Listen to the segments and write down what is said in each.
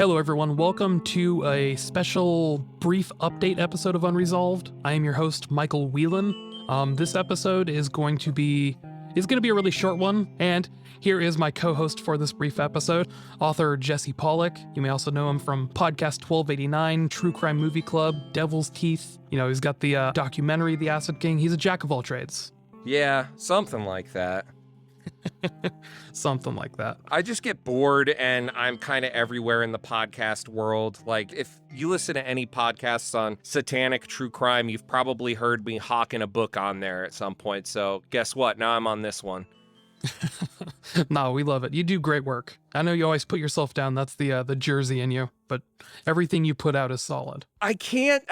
Hello everyone, welcome to a special brief update episode of Unresolved. I am your host, Michael Whelan. This episode is going to be a really short one, and here is my co-host for this brief episode, author Jesse Pollack. You may also know him from podcast 1289, True Crime Movie Club, Devil's Teeth. You know, he's got the documentary, The Acid King. He's a jack of all trades. Yeah, something like that. Something like that. I just get bored and I'm kind of everywhere in the podcast world. Like, if you listen to any podcasts on satanic true crime, you've probably heard me hawking a book on there at some point. So guess what? Now I'm on this one. No, we love it. You do great work. I know you always put yourself down. That's the Jersey in you, but everything you put out is solid. I can't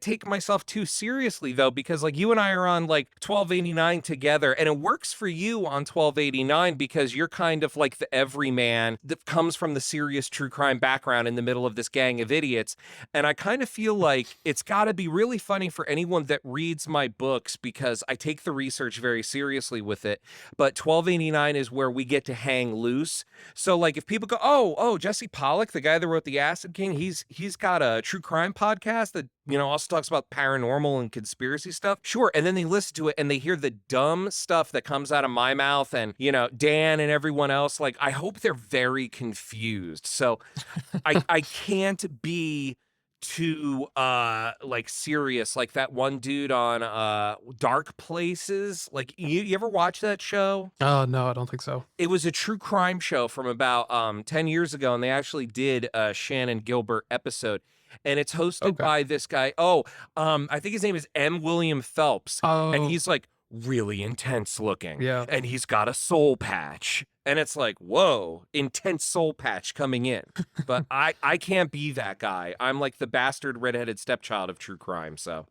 take myself too seriously though, because like you and I are on like 1289 together, and it works for you on 1289 because you're kind of like the everyman that comes from the serious true crime background in the middle of this gang of idiots. And I kind of feel like it's got to be really funny for anyone that reads my books because I take the research very seriously with it. But 1289 is where we get to hang loose. So like if people go, oh, Jesse Pollack, the guy that wrote The Acid King, he's got a true crime podcast that, you know, also talks about paranormal and conspiracy stuff. Sure. And then they listen to it and they hear the dumb stuff that comes out of my mouth and, you know, Dan and everyone else. Like, I hope they're very confused. So I can't be too like serious like that one dude on Dark Places. Like you ever watch that show? No, I don't think so. It was a true crime show from about 10 years ago, and they actually did a Shannan Gilbert episode, and it's hosted by this guy. I think his name is M. William Phelps, and he's like really intense looking. Yeah. And he's got a soul patch. And it's like, whoa, intense soul patch coming in. But I can't be that guy. I'm like the bastard redheaded stepchild of true crime, so.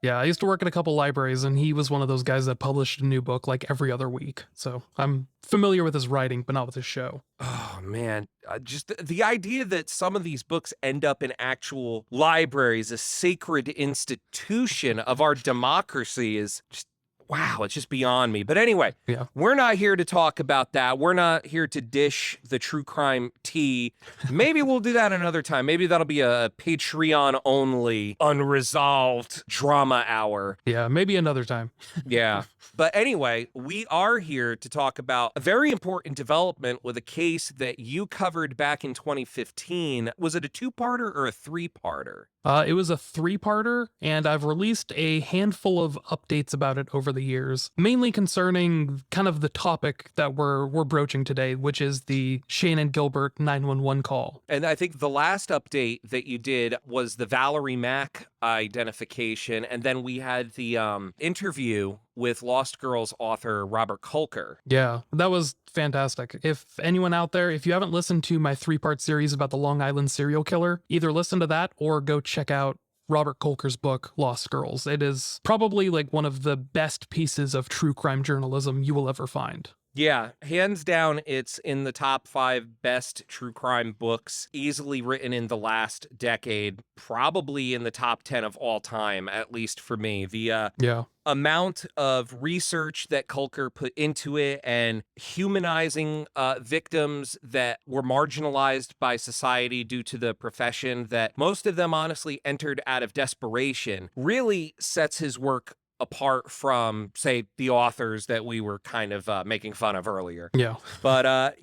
Yeah, I used to work at a couple libraries, and he was one of those guys that published a new book like every other week. So I'm familiar with his writing, but not with his show. Oh, man. Just the idea that some of these books end up in actual libraries, a sacred institution of our democracy, is just, wow, it's just beyond me. But anyway, We're not here to talk about that. We're not here to dish the true crime tea. Maybe we'll do that another time. Maybe that'll be a Patreon-only unresolved drama hour. Yeah, maybe another time. Yeah. But anyway, we are here to talk about a very important development with a case that you covered back in 2015. Was it a two-parter or a three-parter? It was a three-parter, and I've released a handful of updates about it over the years, mainly concerning kind of the topic that we're broaching today, which is the Shannon Gilbert 911 call. And I think the last update that you did was the Valerie Mack identification, and then we had the interview with Lost Girls author Robert Kolker. Yeah, that was fantastic. If anyone out there, if you haven't listened to my three-part series about the Long Island serial killer, either listen to that or go check out Robert Kolker's book, Lost Girls. It is probably like one of the best pieces of true crime journalism you will ever find. Yeah, hands down, it's in the top 5 best true crime books, easily written in the last decade, probably in the top 10 of all time, at least for me. The amount of research that Kolker put into it and humanizing victims that were marginalized by society due to the profession, that most of them honestly entered out of desperation, really sets his work apart from, say, the authors that we were kind of making fun of earlier. Yeah. But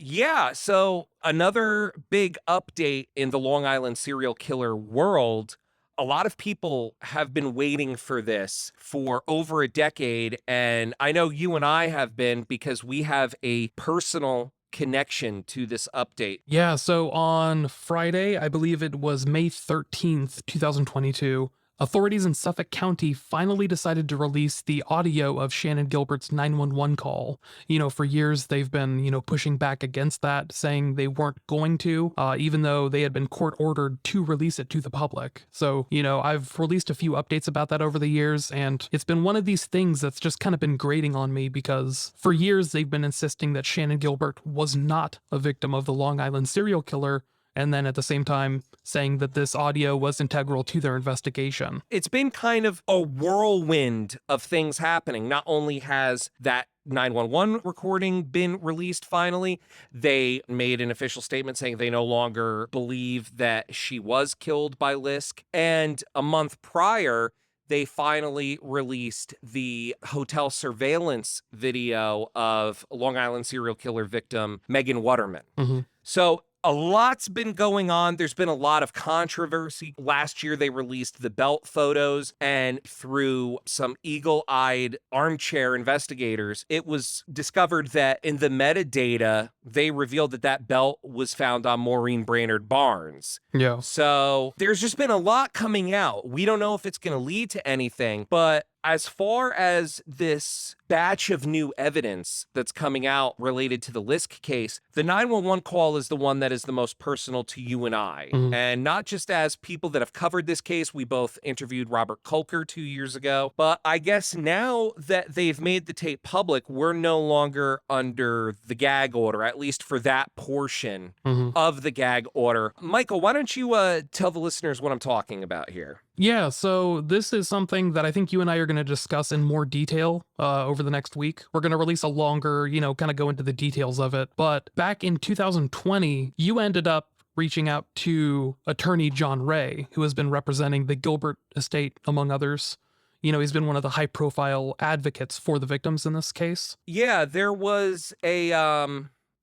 so another big update in the Long Island serial killer world. A lot of people have been waiting for this for over a decade, and I know you and I have been because we have a personal connection to this update. Yeah, so on Friday, I believe it was May 13th, 2022, authorities in Suffolk County finally decided to release the audio of Shannon Gilbert's 911 call. You know, for years they've been, pushing back against that, saying they weren't going to, even though they had been court-ordered to release it to the public. So, I've released a few updates about that over the years, and it's been one of these things that's just kind of been grating on me because for years they've been insisting that Shannon Gilbert was not a victim of the Long Island serial killer, and then at the same time saying that this audio was integral to their investigation. It's been kind of a whirlwind of things happening. Not only has that 911 recording been released finally, they made an official statement saying they no longer believe that she was killed by LISK. And a month prior, they finally released the hotel surveillance video of Long Island serial killer victim Megan Waterman. Mm-hmm. So a lot's been going on. There's been a lot of controversy. Last year, they released the belt photos, and through some eagle-eyed armchair investigators, it was discovered that in the metadata, they revealed that that belt was found on Maureen Brainerd Barnes. Yeah. So there's just been a lot coming out. We don't know if it's going to lead to anything, but as far as this batch of new evidence that's coming out related to the LISK case, the 911 call is the one that is the most personal to you and I. Mhm. And not just as people that have covered this case. We both interviewed Robert Kolker 2 years ago. But I guess now that they've made the tape public, we're no longer under the gag order, at least for that portion Mhm. of the gag order. Michael, why don't you tell the listeners what I'm talking about here? Yeah, so this is something that I think you and I are going to discuss in more detail over the next week. We're going to release a longer, kind of go into the details of it. But back in 2020, you ended up reaching out to attorney John Ray, who has been representing the Gilbert estate, among others. He's been one of the high profile advocates for the victims in this case. Yeah, there was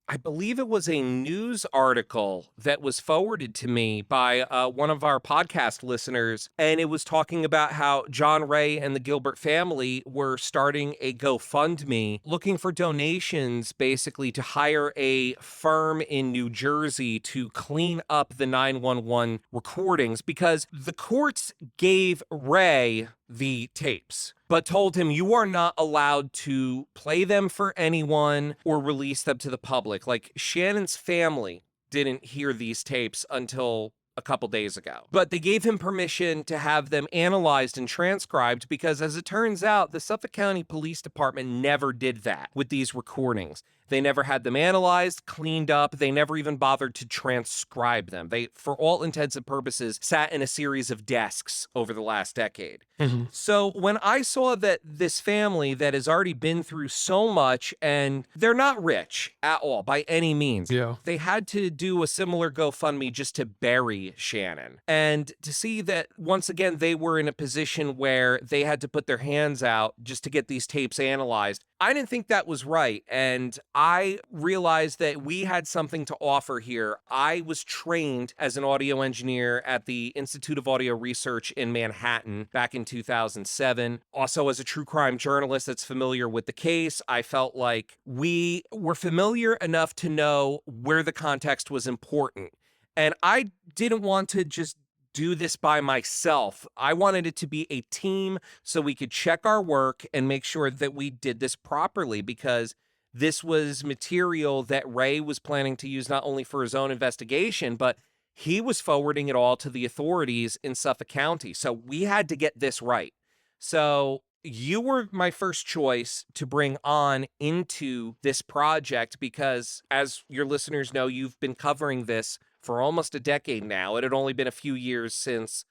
I believe it was a news article that was forwarded to me by one of our podcast listeners, and it was talking about how John Ray and the Gilbert family were starting a GoFundMe looking for donations, basically to hire a firm in New Jersey to clean up the 911 recordings, because the courts gave Ray the tapes, but told him you are not allowed to play them for anyone or release them to the public. Like, Shannon's family didn't hear these tapes until a couple days ago, but they gave him permission to have them analyzed and transcribed because, as it turns out, the Suffolk County Police Department never did that with these recordings. They never had them analyzed, cleaned up. They never even bothered to transcribe them. They, for all intents and purposes, sat in a series of desks over the last decade. Mhm. So when I saw that this family that has already been through so much, and they're not rich at all by any means, Yeah. they had to do a similar GoFundMe just to bury Shannon. And to see that, once again, they were in a position where they had to put their hands out just to get these tapes analyzed, I didn't think that was right. And I realized that we had something to offer here. I was trained as an audio engineer at the Institute of Audio Research in Manhattan back in 2007. Also, as a true crime journalist that's familiar with the case, I felt like we were familiar enough to know where the context was important. And I didn't want to just do this by myself. I wanted it to be a team so we could check our work and make sure that we did this properly, because this was material that Ray was planning to use not only for his own investigation, but he was forwarding it all to the authorities in Suffolk County. So we had to get this right. So you were my first choice to bring on into this project because, as your listeners know, you've been covering this for almost a decade now. It had only been a few years since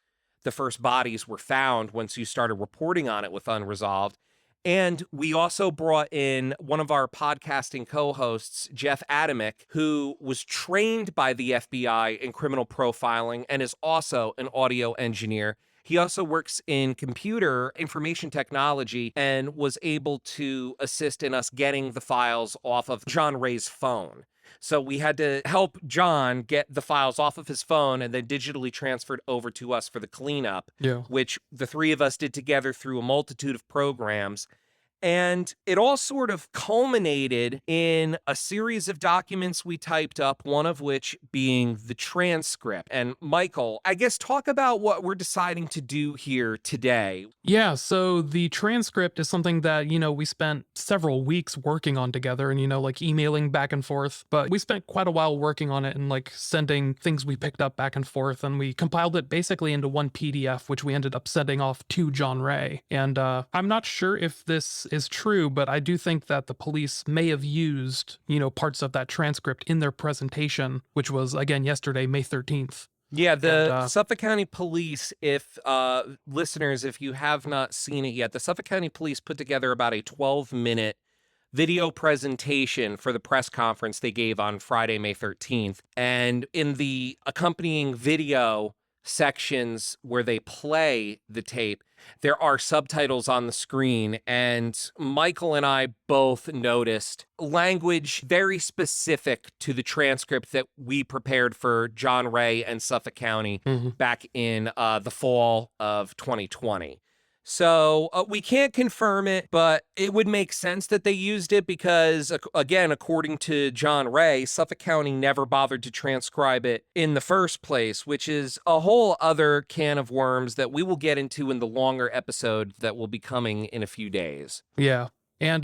the first bodies were found once you started reporting on it with Unresolved. And we also brought in one of our podcasting co-hosts, Jeff Adamec, who was trained by the FBI in criminal profiling and is also an audio engineer. He also works in computer information technology and was able to assist in us getting the files off of John Ray's phone. So we had to help John get the files off of his phone and then digitally transferred over to us for the cleanup, Yeah. which the three of us did together through a multitude of programs. And it all sort of culminated in a series of documents we typed up, one of which being the transcript. And Michael, I guess talk about what we're deciding to do here today. Yeah, so the transcript is something that, we spent several weeks working on together and, like emailing back and forth. But we spent quite a while working on it and like sending things we picked up back and forth. And we compiled it basically into one PDF, which we ended up sending off to John Ray. And I'm not sure if this is true, but I do think that the police may have used, parts of that transcript in their presentation, which was, again, yesterday, May 13th. Yeah, And the Suffolk County Police, if listeners, if you have not seen it yet, the Suffolk County Police put together about a 12-minute video presentation for the press conference they gave on Friday, May 13th. And in the accompanying video sections where they play the tape, there are subtitles on the screen. And Michael and I both noticed language very specific to the transcript that we prepared for John Ray and Suffolk County Mhm. back in the fall of 2020. So we can't confirm it, but it would make sense that they used it because, again, according to John Ray, Suffolk County never bothered to transcribe it in the first place, which is a whole other can of worms that we will get into in the longer episode that will be coming in a few days. Yeah. And,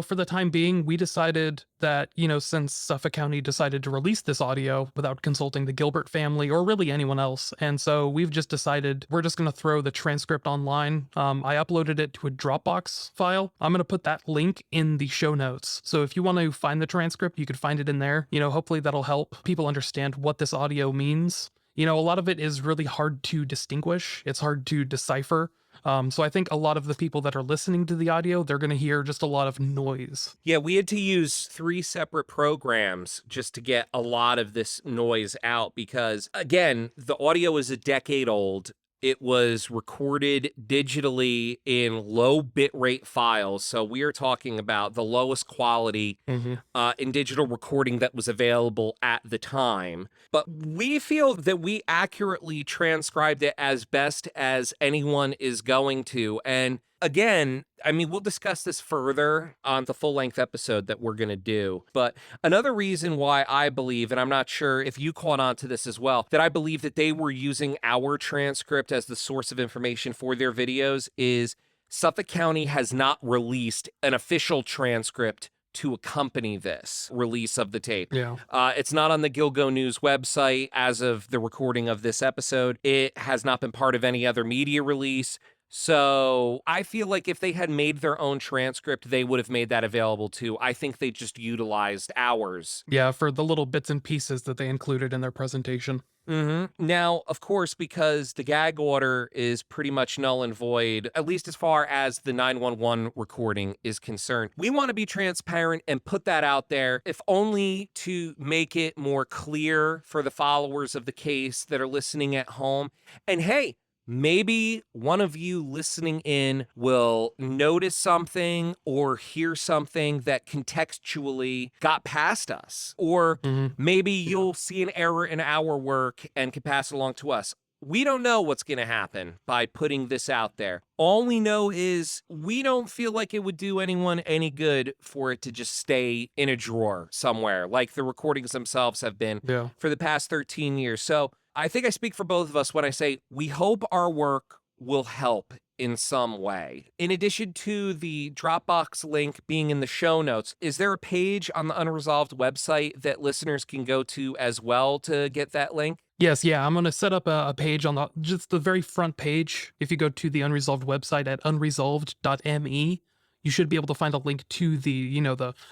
for the time being, we decided that, since Suffolk County decided to release this audio without consulting the Gilbert family or really anyone else, and so we've just decided we're just going to throw the transcript online. I uploaded it to a Dropbox file. I'm going to put that link in the show notes. So if you want to find the transcript, you could find it in there. Hopefully that'll help people understand what this audio means. A lot of it is really hard to distinguish. It's hard to decipher. So I think a lot of the people that are listening to the audio, they're going to hear just a lot of noise. Yeah, we had to use 3 separate programs just to get a lot of this noise out because, again, the audio is a decade old. It was recorded digitally in low bitrate files. So we are talking about the lowest quality in digital recording that was available at the time. But we feel that we accurately transcribed it as best as anyone is going to. And again, we'll discuss this further on the full-length episode that we're going to do. But another reason why I believe, and I'm not sure if you caught on to this as well, that I believe that they were using our transcript as the source of information for their videos is Suffolk County has not released an official transcript to accompany this release of the tape. Yeah. It's not on the Gilgo News website as of the recording of this episode. It has not been part of any other media release. So I feel like if they had made their own transcript, they would have made that available too. I think they just utilized ours. Yeah, for the little bits and pieces that they included in their presentation. Now, of course, because the gag order is pretty much null and void, at least as far as the 911 recording is concerned, we want to be transparent and put that out there, if only to make it more clear for the followers of the case that are listening at home. And hey, maybe one of you listening in will notice something or hear something that contextually got past us. Or maybe you'll see an error in our work and can pass it along to us. We don't know what's going to happen by putting this out there. All we know is we don't feel like it would do anyone any good for it to just stay in a drawer somewhere, like the recordings themselves have been for the past 13 years. So I think I speak for both of us when I say we hope our work will help in some way. In addition to the Dropbox link being in the show notes, is there a page on the Unresolved website that listeners can go to as well to get that link? Yes, yeah, I'm going to set up a page on just the very front page. If you go to the Unresolved website at unresolved.me, you should be able to find a link to the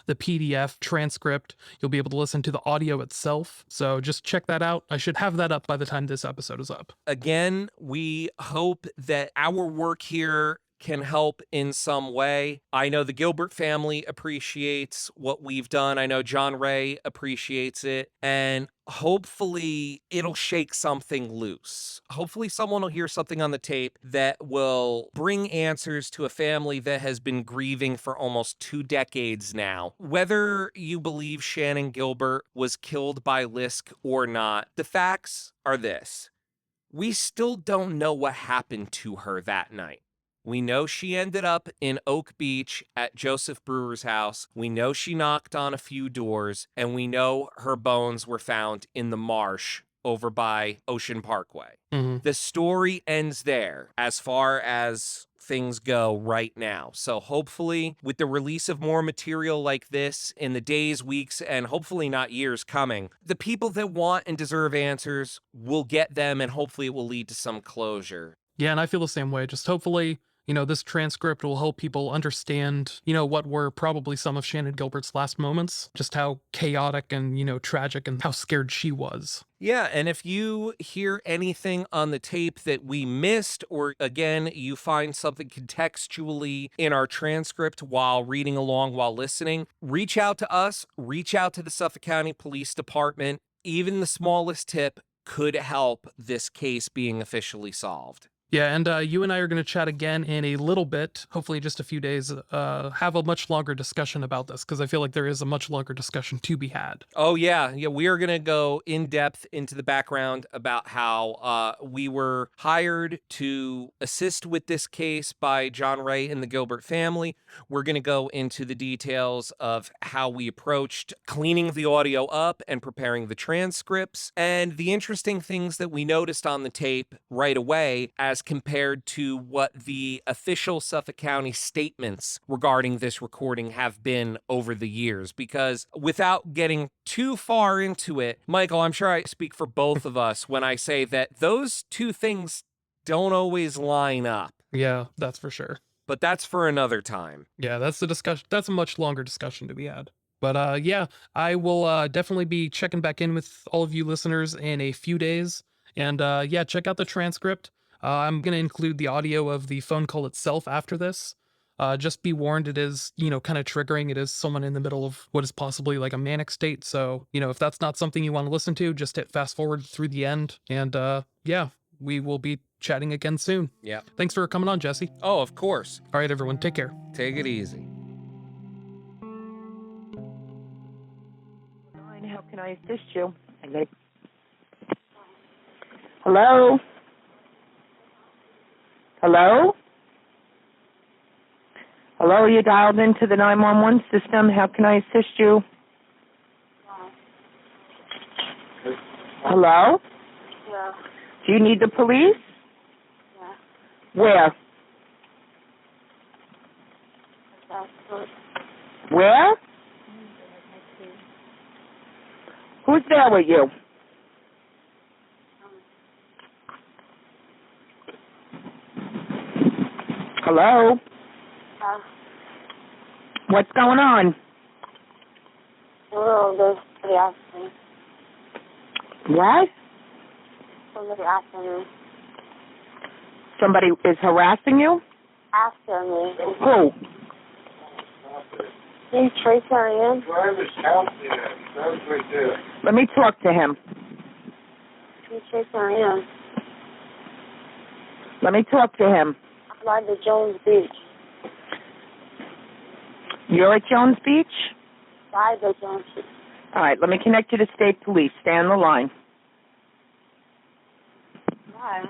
PDF transcript. You'll be able to listen to the audio itself. So just check that out. I should have that up by the time this episode is up. Again, we hope that our work here can help in some way. I know the Gilbert family appreciates what we've done. I know John Ray appreciates it. And hopefully it'll shake something loose. Hopefully someone will hear something on the tape that will bring answers to a family that has been grieving for almost 2 decades now. Whether you believe Shannan Gilbert was killed by LISK or not, the facts are this. We still don't know what happened to her that night. We know she ended up in Oak Beach at Joseph Brewer's house. We know she knocked on a few doors, and we know her bones were found in the marsh over by Ocean Parkway. The story ends there as far as things go right now. So hopefully with the release of more material like this in the days, weeks, and hopefully not years coming, the people that want and deserve answers will get them, and hopefully it will lead to some closure. Yeah, and I feel the same way. Just hopefully, you know, this transcript will help people understand, you know, what were probably some of Shannon Gilbert's last moments, just how chaotic and, you know, tragic and how scared she was. Yeah, and if you hear anything on the tape that we missed, or again, you find something contextually in our transcript while reading along, while listening, reach out to us, reach out to the Suffolk County Police Department. Even the smallest tip could help this case being officially solved. Yeah, and you and I are going to chat again in a little bit, hopefully just a few days, have a much longer discussion about this, because I feel like there is a much longer discussion to be had. Oh, yeah. Yeah, we are going to go in depth into the background about how we were hired to assist with this case by John Ray and the Gilbert family. We're going to go into the details of how we approached cleaning the audio up and preparing the transcripts, and the interesting things that we noticed on the tape right away as compared to what the official Suffolk County statements regarding this recording have been over the years. Because without getting too far into it, Michael, I'm sure I speak for both of us when I say that those two things don't always line up. Yeah, that's for sure. But that's for another time. Yeah, that's the discussion. That's a much longer discussion to be had. But yeah, I will definitely be checking back in with all of you listeners in a few days. And yeah, check out the transcript. I'm going to include the audio of the phone call itself after this. Just be warned, it is, you know, kind of triggering. It is someone in the middle of what is possibly like a manic state. So, you know, if that's not something you want to listen to, just hit fast forward through the end. And yeah, we will be chatting again soon. Yeah. Thanks for coming on, Jesse. Oh, of course. All right, everyone, take care. Take it easy. How can I assist you? Hello? Hello? Hello, you dialed into the 911 system. How can I assist you? Hello? Yeah. Do you need the police? Yeah. Where? That's good. Where? Who's there with you? Hello? What's going on? Well, there's somebody after me. What? Somebody after me. Somebody is harassing you? After me. Who? Can you trace where I am? Let me talk to him. Can you trace where I am? Let me talk to him. I'm by the Jones Beach. You're at Jones Beach? By the Jones Beach. All right, let me connect you to state police. Stay on the line. Why?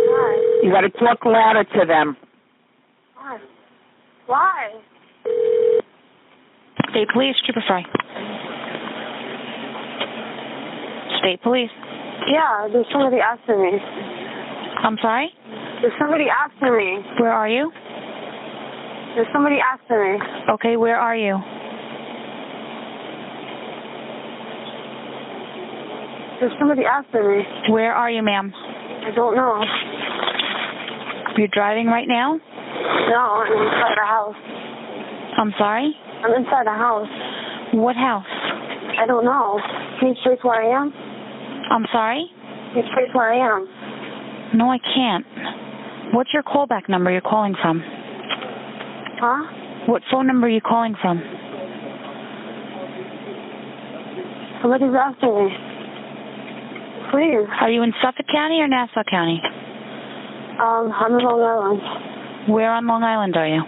Why? You got to talk louder to them. Why? Why? State Police, Trooper Fry. State Police. Yeah, there's somebody after me. I'm sorry? There's somebody after me. Where are you? There's somebody after me. Okay, where are you? There's somebody after me. Where are you, ma'am? I don't know. You're driving right now? No, I'm inside the house. I'm sorry? I'm inside the house. What house? I don't know. Can you trace where I am? I'm sorry? Can you trace where I am? No, I can't. What's your callback number you're calling from? Huh? What phone number are you calling from? Somebody's after me. Please. Are you in Suffolk County or Nassau County? I'm in Long Island. Where on Long Island are you?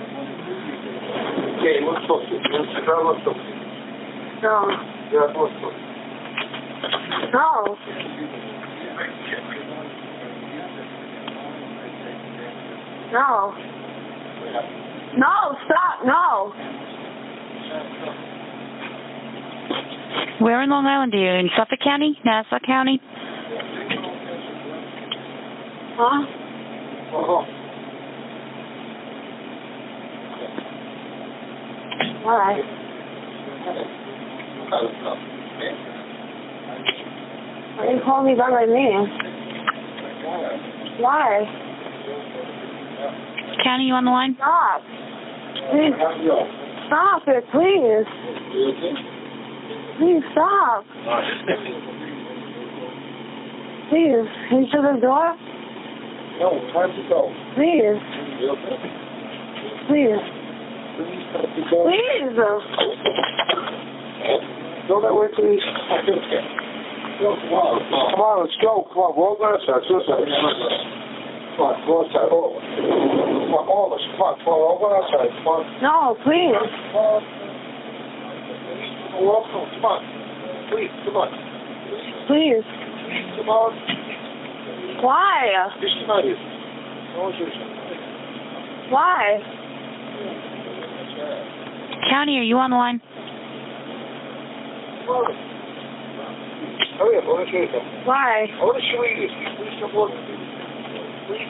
No. No. No. No, stop, no. Where in Long Island are you? In Suffolk County? Nassau County? Huh? All right. Why you call me by my name? Why? County, you on the line? Stop. Please. Stop it, please. Please stop. Please, can you shut the door? No, time to go. Please. Please. Please. Go that way, please. Come on, let's go. Come on, we're all going outside. Come on, go outside. Come on, all of us. Come on, we're all going outside. Come on. No, please. Welcome. Come on. Please, come on. Please. Come on. Why? Just come out here. Why? County, are you on the line? Hurry up, I want to show you something. Why? I want to show you this. Please come on. Please.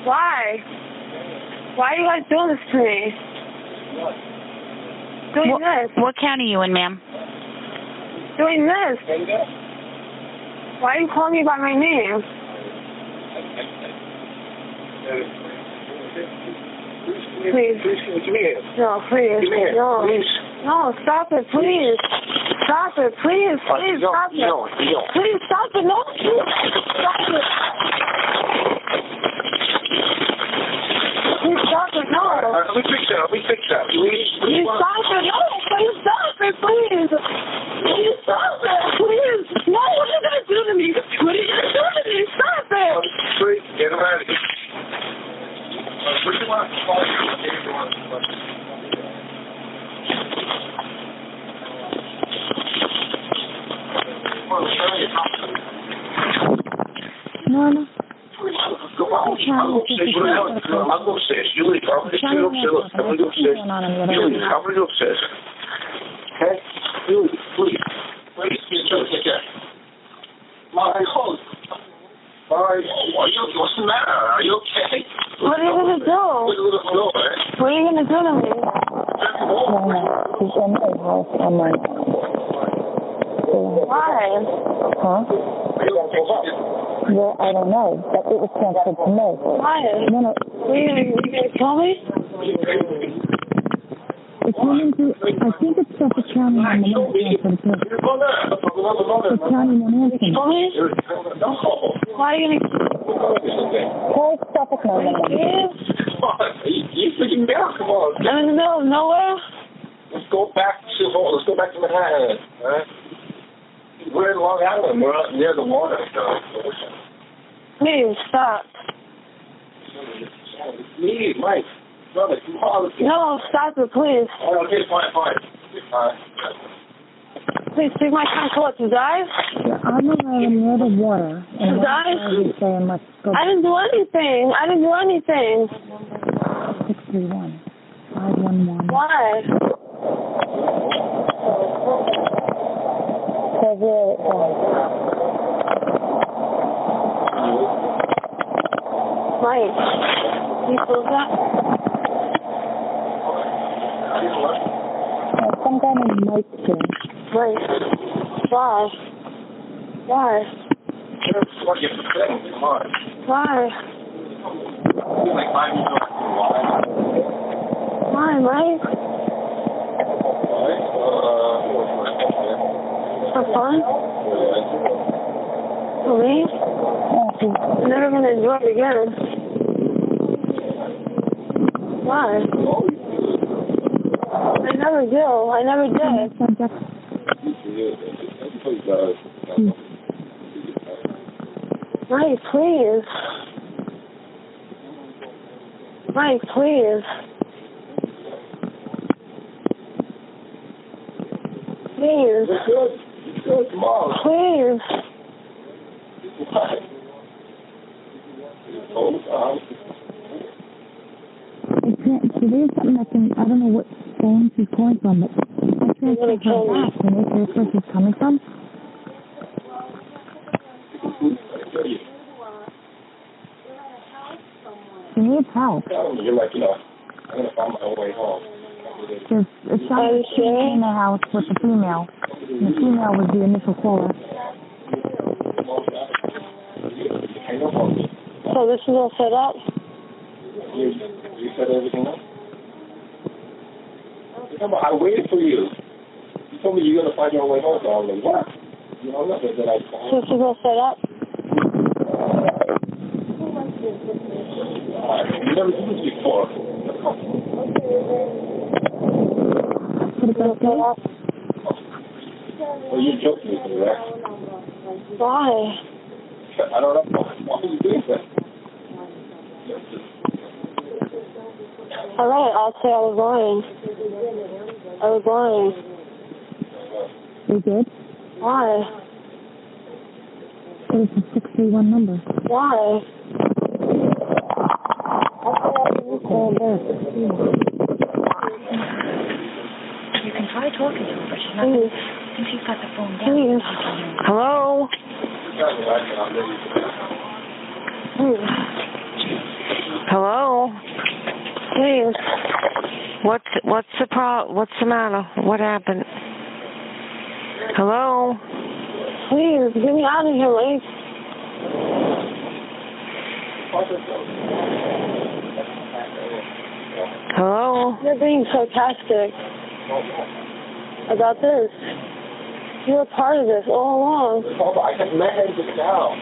Why? Why are you guys doing this to me? Doing this. What county are you in, ma'am? Doing this. Why are you calling me by my name? Please. Please, give me here. No, please. Give me here. No. Please. No, stop it, please. Stop it, please. Please, stop it. No. Please, stop it. No, please. Stop it. Please, stop it. No. Let me fix that. Please Stop it. No, please, stop it, please. Please, stop it. Please. No, what are you going to do to me? What are you going to do to me? Stop it. Please, get him out of here. What do you want? No. Go on. I'll go upstairs. You leave. I'm going to go upstairs. You leave. I'm going to go upstairs. Okay? You leave. Please. Take care. My home. What's the matter? Are you okay? What are you going to do? What are you going to do to me? She's in a house on my... Why? Huh? Well, I don't know, but it was transferred to me. Why? No. Are you going to kill me? It's running through, I think it's Suffolk County on the number transferred to me. The county won't answer me. Kill me? Why are you going to Call Suffolk number. You freaking down. Come on. I'm in the middle of nowhere? Let's go back to Manhattan. All right? We're in Long Island. We're out near the water. Please, stop. Me, Mike. Brother, come on. No, stop it, please. Okay, fine. Please, take my time to what, to die? Yeah, I'm around near the water. And Die? saying, let's go. I didn't do anything. 631. 511. Why? Mike, you close that? Some guy named Mike here. Mike, why? Why? Come on. Why? Why, Mike? For fun? For me? I'm never going to enjoy it again. Why? I never do. I never did. Mike, please. Mike, please. Please. Good. Come on. Please. So there's something I don't know what phone she's calling from, but I transferred her back. And where's she's coming from? She needs help. You're like, I'm going to find my way home. There's a child in the house with the female. And the female was the initial caller. So this is all set up? You set everything up? I waited for you. You told me you're going to find your way home, so I was like, what? You know, nothing that I found. So this is all set up? We've never seen this before. Well, you're joking with me, right? Why? I don't know. Why are you doing that? All right, I'll say I was lying. I was lying. You did? Why? It is a 631 number. Why? Call back. You can try talking to her, but she's not. Please. Since she's got the phone down. Please. Hello? Hello? Please. What's the matter? What happened? Hello? Please, get me out of here, Lace. Hello? You're being sarcastic about this. You were part of this all along. I just met him just now.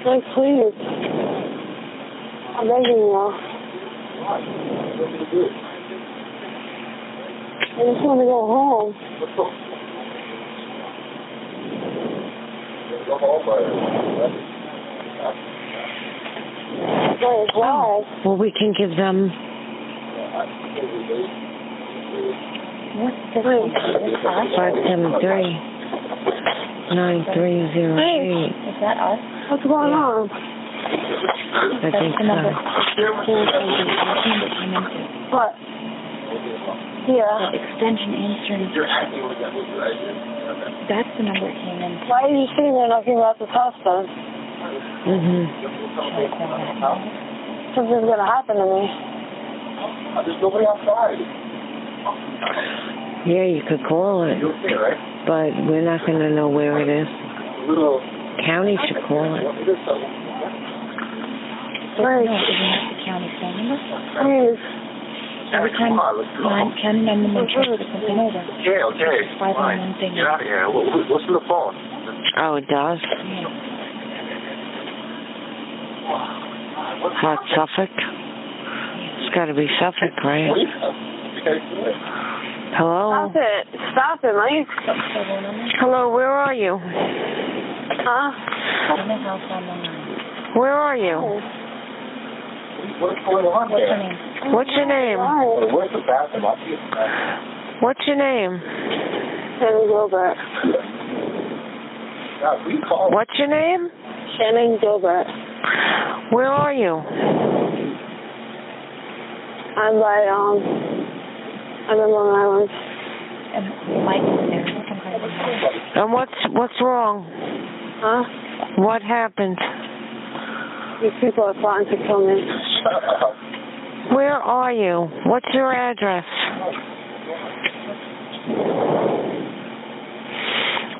Mike, please. I'm begging you. I just want to go home. Why? Well, we can give them. What's the phone? 573 9308. Is that us? What's going on? I think the number. What? Yeah. The extension answering. That's the number it came in. Why are you sitting there knocking about this house then? Something's gonna happen to me. There's nobody outside. Yeah, you could call it, You're okay, right? but we're not going to know where it is. Little. County should call it. No, isn't that the county phone number? Please. Every time county number transfers something over. Okay. 511 thing. Get out of here. What's in the phone? Oh, it does? What, Suffolk? It's got to be Suffolk, right? Hello? Stop it, Mike. Hello, where are you? Huh? Where are you? What's going on there? What's your name? Where's the bathroom? I'll see you. What's your name? Shannon Gilbert. What's your name? Shannon Gilbert. Where are you? I'm in Long Island. And Mike is there. And what's wrong? Huh? What happened? These people are plotting to kill me. Where are you? What's your address?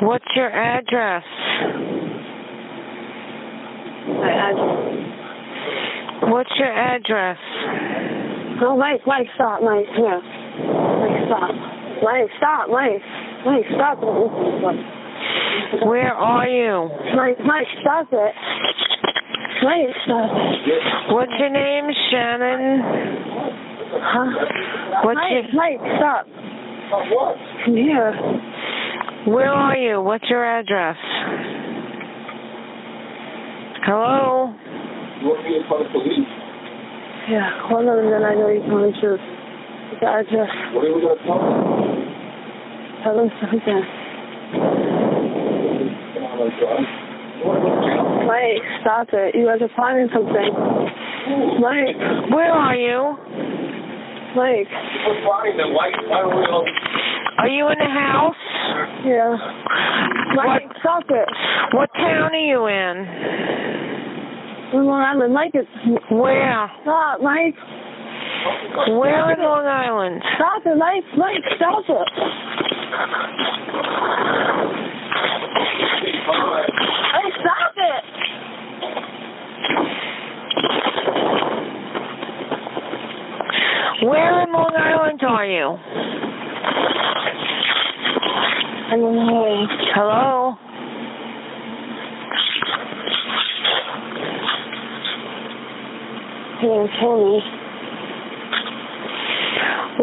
What's your address? My address. What's your address? Oh, Mike, stop, Mike. Here. Mike, stop. Mike, stop, Mike. Mike, stop it. Where are you? Mike, stop it. Mike, stop it. What's your name, Shannon? Huh? Mike, stop. What? Come here. Where are you? What's your address? Hello? You want me in front of police? Yeah, hold on, and then I know you're telling the truth. The address. What are we going to tell them? Tell them something. Mike, stop it. You guys are planning something. Mike. Where are you? Mike. We're fine, then why don't we all... Are you in the house? Yeah. Mike, stop it. What town are you in? Long Island, Mike is... Where? Stop, Mike. Where in Long Island? Stop it, Mike. Mike, stop it. Hey, stop it. Where in Long Island are you? I don't know. Hello? He didn't kill me.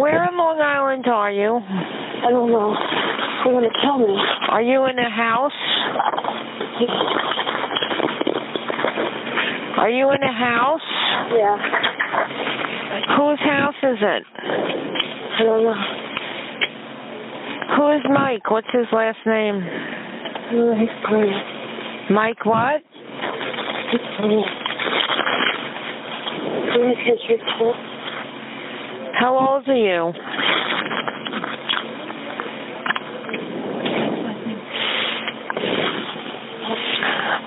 Where in Long Island are you? I don't know. They're going to kill me. Are you in a house? Are you in a house? Yeah. Whose house is it? I don't know. Who is Mike? What's his last name? He's clean. Mike what? He's clean. How old are you?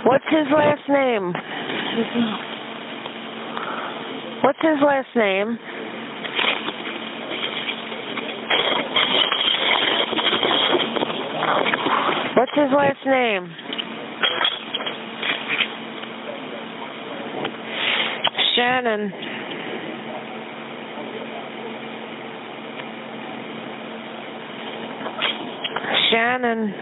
What's his last name? What's his last name? What's his last name? Shannon. Shannon.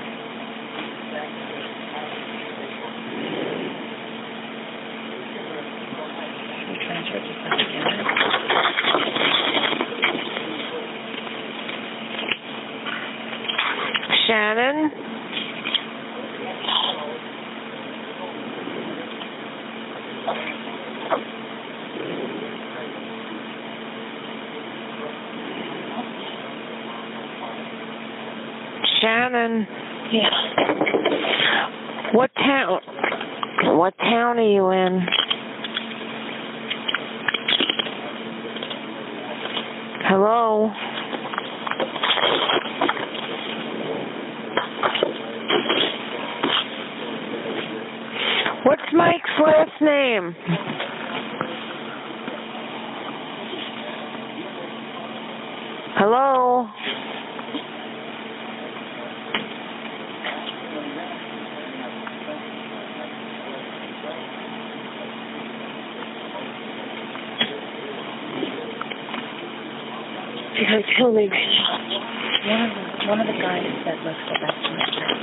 Shannon? Shannon? Yeah. What town? What town are you in? Hello? What's Mike's last name? Hello? He's going to kill me. One of the guys said, let's go back to my apartment.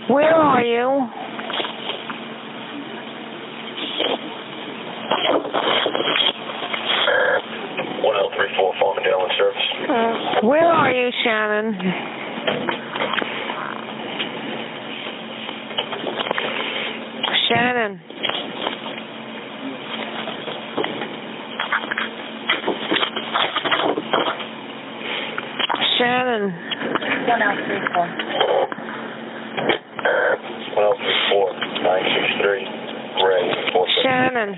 Where are you? Farmingdale in service. Where are you, Shannon? Shannon. Shannon. 1034. 1034, 963, Ray. Shannon.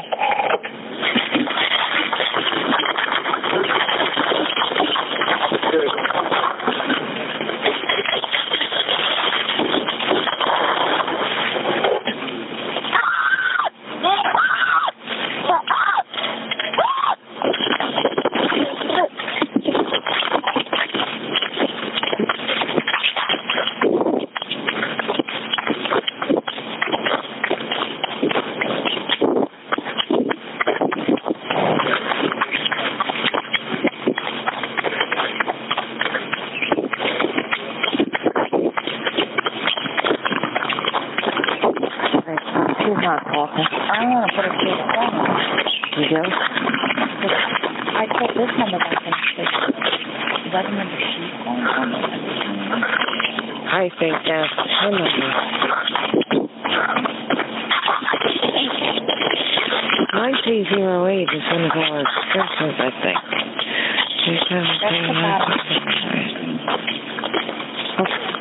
She's not talking. I want to put her to the phone. You do? I called this number back in the Is that the number she's calling from? I think that's her number. 9308 is one of our extensions, I think.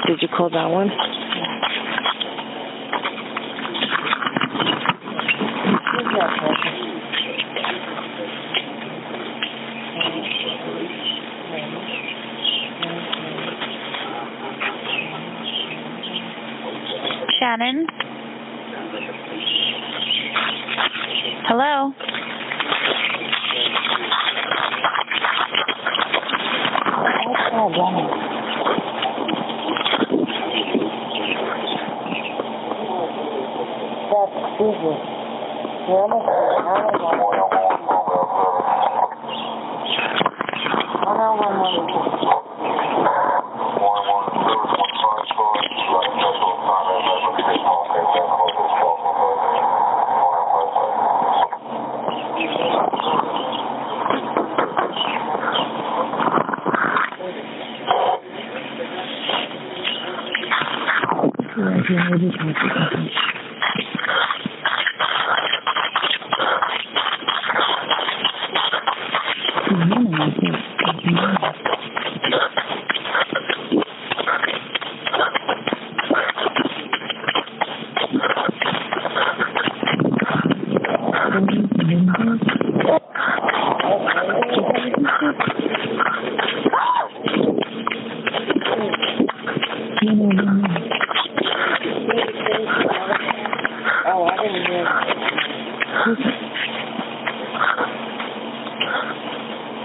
Did you call that one? Shannon? Hello?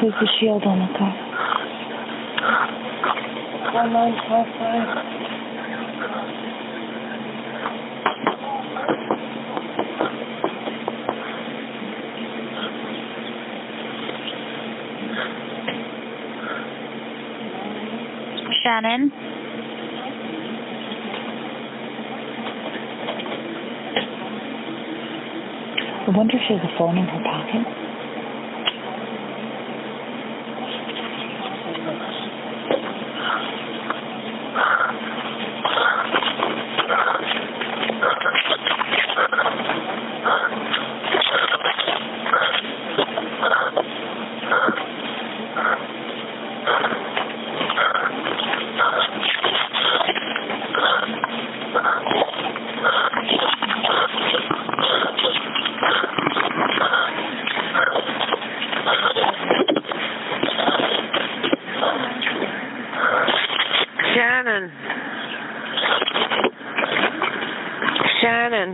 There's the shield on the car. 1955. Shannon? I wonder if she has a phone in her pocket. Shannon. Shannon.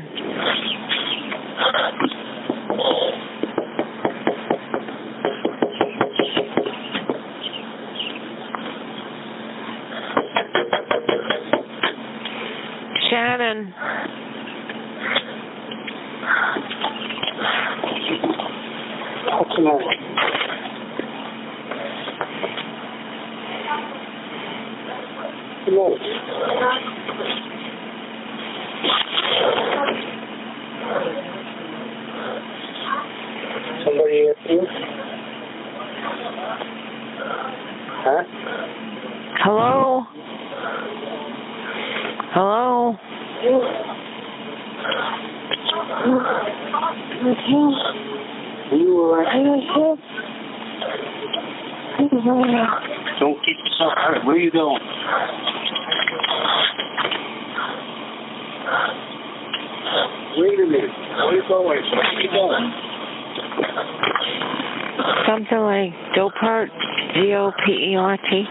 Shannon. What's the matter? No. Somebody at you? Huh? Hello? Hello? Are you alright? Don't keep yourself hurt. Where are you going? Wait a minute. Where are you going? Where are you going? Something like Gilbert, G-O-P-E-R-T.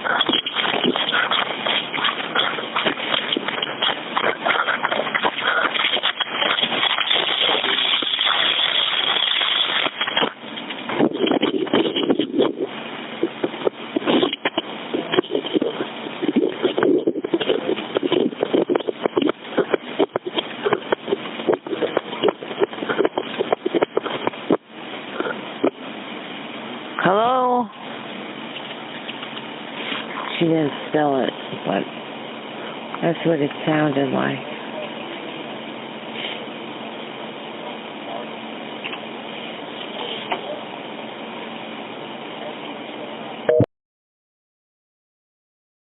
Hello? She didn't spell it, but that's what it sounded like.